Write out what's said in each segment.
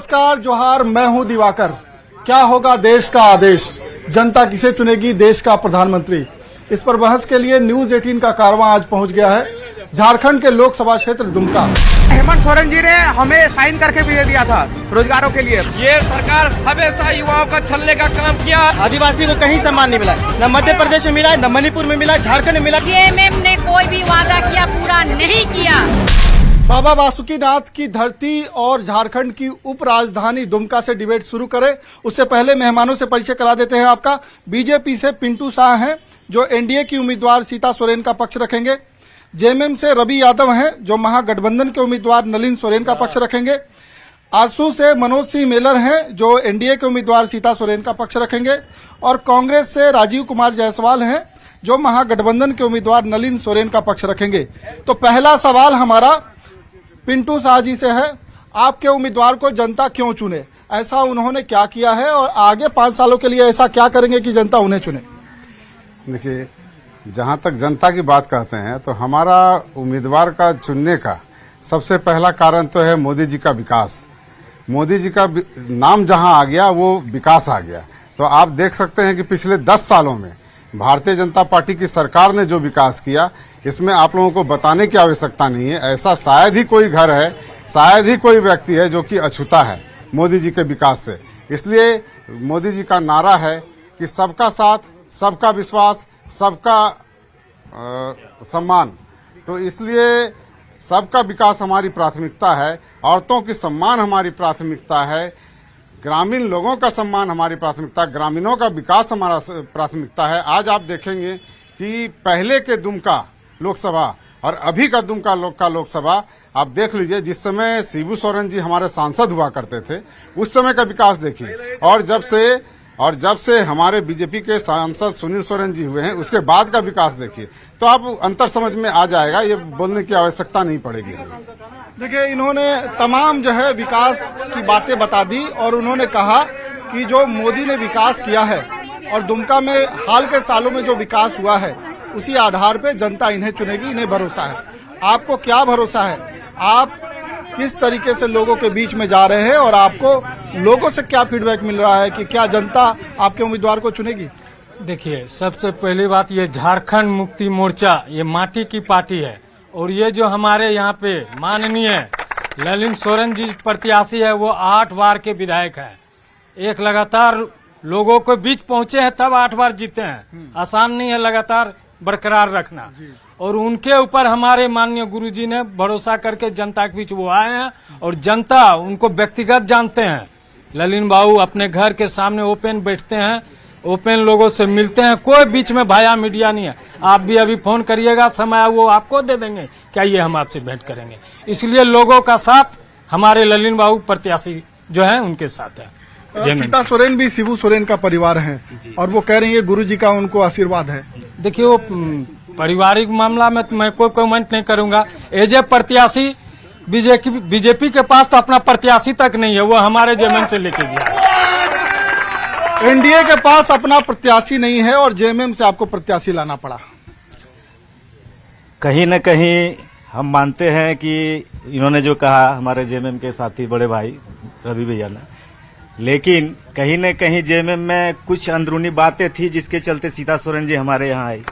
नमस्कार, जोहार। मैं हूं दिवाकर। क्या होगा देश का आदेश, जनता किसे चुनेगी देश का प्रधानमंत्री, इस पर बहस के लिए न्यूज 18 का कारवां आज पहुंच गया है झारखंड के लोकसभा क्षेत्र दुमका। हेमंत सोरेन जी ने हमें साइन करके भी दे दिया था रोजगारों के लिए। ये सरकार हमेशा युवाओं का छलने का काम किया। आदिवासी को कहीं सम्मान नहीं मिला, न मध्य प्रदेश में मिला, न मणिपुर में मिला, झारखंड में मिला। जेएमएम ने कोई भी वादा किया पूरा नहीं किया। बाबा बासुकीनाथ की धरती और झारखंड की उप राजधानी दुमका से डिबेट शुरू करें उससे पहले मेहमानों से परिचय करा देते हैं आपका। बीजेपी से पिंटू शाह हैं जो एनडीए की उम्मीदवार सीता सोरेन का पक्ष रखेंगे। जेएमएम से रवि यादव हैं जो महागठबंधन के उम्मीदवार नलिन सोरेन का पक्ष रखेंगे। आसू से मनोज सिंह मेलर हैं जो एनडीए के उम्मीदवार सीता सोरेन का पक्ष रखेंगे। और कांग्रेस से राजीव कुमार जायसवाल हैं जो महागठबंधन के उम्मीदवार नलिन सोरेन का पक्ष रखेंगे। तो पहला सवाल हमारा पिंटू शाह जी से है, आपके उम्मीदवार को जनता क्यों चुने, ऐसा उन्होंने क्या किया है और आगे 5 सालों के लिए ऐसा क्या करेंगे कि जनता उन्हें चुने। देखिए, जहां तक जनता की बात कहते हैं तो हमारा उम्मीदवार का चुनने का सबसे पहला कारण तो है मोदी जी का विकास। मोदी जी का नाम जहां आ गया वो विकास आ गया। तो आप देख सकते हैं कि पिछले 10 सालों में भारतीय जनता पार्टी की सरकार ने जो विकास किया, इसमें आप लोगों को बताने की आवश्यकता नहीं है। ऐसा शायद ही कोई घर है, शायद ही कोई व्यक्ति है जो कि अछूता है मोदी जी के विकास से। इसलिए मोदी जी का नारा है कि सबका साथ, सबका विश्वास, सबका सम्मान। तो इसलिए सबका विकास हमारी प्राथमिकता है, औरतों की सम्मान हमारी प्राथमिकता है, ग्रामीण लोगों का सम्मान हमारी प्राथमिकता, ग्रामीणों का विकास हमारा प्राथमिकता है। आज आप देखेंगे कि पहले के दुमका लोकसभा और अभी का दुमका लोकसभा आप देख लीजिए। जिस समय शिबू सोरेन जी हमारे सांसद हुआ करते थे उस समय का विकास देखिए, और जब से हमारे बीजेपी के सांसद सुनील सोरेन जी हुए हैं उसके बाद का विकास देखिए। तो आप अंतर समझ में आ जाएगा, ये बोलने की आवश्यकता नहीं पड़ेगी। देखिए, इन्होंने तमाम जो है विकास की बातें बता दी और उन्होंने कहा कि जो मोदी ने विकास किया है और दुमका में हाल के सालों में जो विकास हुआ है उसी आधार पे जनता इन्हें चुनेगी, इन्हें भरोसा है। आपको क्या भरोसा है, आप किस तरीके से लोगों के बीच में जा रहे हैं और आपको लोगों से क्या फीडबैक मिल रहा है कि क्या जनता आपके उम्मीदवार को चुनेगी? देखिए, सबसे पहली बात, ये झारखंड मुक्ति मोर्चा ये माटी की पार्टी है और ये जो हमारे यहाँ पे माननीय नलिन सोरेन जी प्रत्याशी है वो 8 बार के विधायक है। एक लगातार लोगों के बीच पहुंचे हैं तब 8 बार जीते हैं। आसान नहीं है लगातार बरकरार रखना। और उनके ऊपर हमारे माननीय गुरुजी ने भरोसा करके जनता के बीच वो आए हैं और जनता उनको व्यक्तिगत जानते हैं। ललिन बाबू अपने घर के सामने ओपन बैठते हैं, ओपन लोगों से मिलते हैं, कोई बीच में भाया मीडिया नहीं है। आप भी अभी फोन करिएगा, समय वो आपको दे देंगे, क्या ये हम आपसे भेंट करेंगे। इसलिए लोगों का साथ हमारे ललिन बाबू प्रत्याशी जो है उनके साथ है। सीता सोरेन भी शिबू सोरेन का परिवार है और वो कह रही है गुरुजी का उनको आशीर्वाद है। देखिए, वो पारिवारिक मामला में मैं कोई कमेंट नहीं करूंगा। एज ए प्रत्याशी बीजेपी के पास तो अपना प्रत्याशी तक नहीं है, वो हमारे जेएमएम से लेके गया। एनडीए के पास अपना प्रत्याशी नहीं है और जेएमएम से आपको प्रत्याशी लाना पड़ा। कहीं न कहीं हम मानते हैं कि इन्होंने जो कहा हमारे जेएमएम के साथी बड़े भाई रवि भैया ने, लेकिन कहीं न कहीं जेएमएम में कुछ अंदरूनी बातें थी जिसके चलते सीता सोरेन जी हमारे यहाँ आई।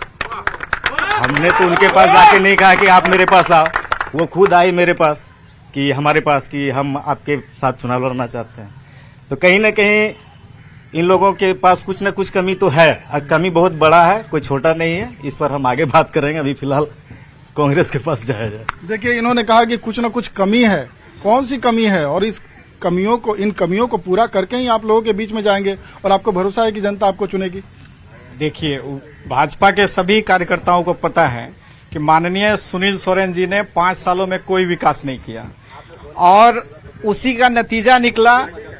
हमने तो उनके पास जाके नहीं कहा कि आप मेरे पास आओ, वो खुद आई मेरे पास कि हमारे पास कि हम आपके साथ चुनाव लड़ना चाहते हैं। तो कहीं न कहीं इन लोगों के पास कुछ न कुछ कमी तो है, कमी बहुत बड़ा है, कोई छोटा नहीं है। इस पर हम आगे बात करेंगे, अभी फिलहाल कांग्रेस के पास जाया जाए। देखिए, इन्होंने कहा कि कुछ न कुछ कमी है, कौन सी कमी है और इन कमियों को पूरा करके ही आप लोगों के बीच में जाएंगे और आपको भरोसा है कि जनता आपको चुनेगी। देखिए, भाजपा के सभी कार्यकर्ताओं को पता है कि माननीय सुनील सोरेन जी ने 5 सालों में कोई विकास नहीं किया और उसी का नतीजा निकला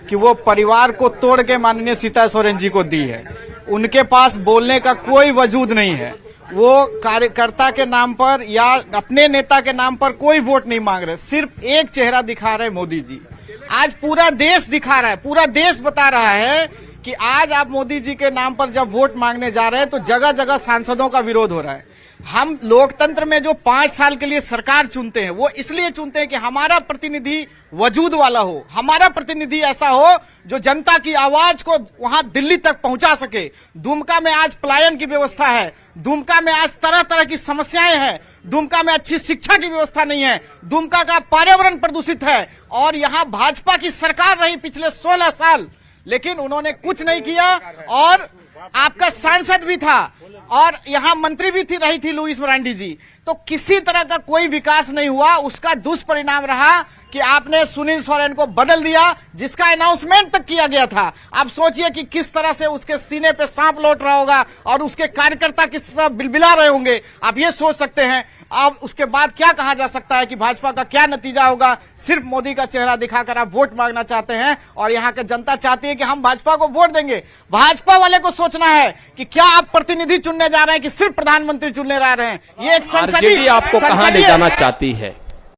कि वो परिवार को तोड़ के माननीय सीता सोरेन जी को दी है। उनके पास बोलने का कोई वजूद नहीं है। वो कार्यकर्ता के नाम पर या अपने नेता के नाम पर कोई वोट नहीं मांग रहे, सिर्फ एक चेहरा दिखा रहे मोदी जी। आज पूरा देश दिखा रहा है, पूरा देश बता रहा है कि आज आप मोदी जी के नाम पर जब वोट मांगने जा रहे हैं तो जगह जगह सांसदों का विरोध हो रहा है। हम लोकतंत्र में जो 5 साल के लिए सरकार चुनते हैं वो इसलिए चुनते हैं कि हमारा प्रतिनिधि वजूद वाला हो, हमारा प्रतिनिधि ऐसा हो जो जनता की आवाज को वहां दिल्ली तक पहुंचा सके। दुमका में आज पलायन की व्यवस्था है, दुमका में आज तरह तरह की समस्याएं हैं, दुमका में अच्छी शिक्षा की व्यवस्था नहीं है, दुमका का पर्यावरण प्रदूषित है और यहां भाजपा की सरकार रही पिछले 16 साल, लेकिन उन्होंने कुछ नहीं किया। और आपका सांसद भी था और यहां मंत्री भी रही थी लुईस मरांडी जी, तो किसी तरह का कोई विकास नहीं हुआ। उसका दुष्परिणाम रहा कि आपने सुनील सोरेन को बदल दिया, जिसका अनाउंसमेंट तक किया गया था। आप सोचिए कि किस तरह से उसके सीने पे सांप लौट रहा होगा और उसके कार्यकर्ता किस तरह बिलबिला रहे होंगे, आप ये सोच सकते हैं। अब उसके बाद क्या कहा जा सकता है कि भाजपा का क्या नतीजा होगा। सिर्फ मोदी का चेहरा दिखाकर आप वोट मांगना चाहते हैं और यहाँ की जनता चाहती है कि हम भाजपा को वोट देंगे। भाजपा वाले को सोचना है कि क्या आप प्रतिनिधि चुनने जा रहे हैं कि सिर्फ प्रधानमंत्री चुनने जा रहे हैं। ये एक आरजेडी आपको कहां ले जाना चाहती है?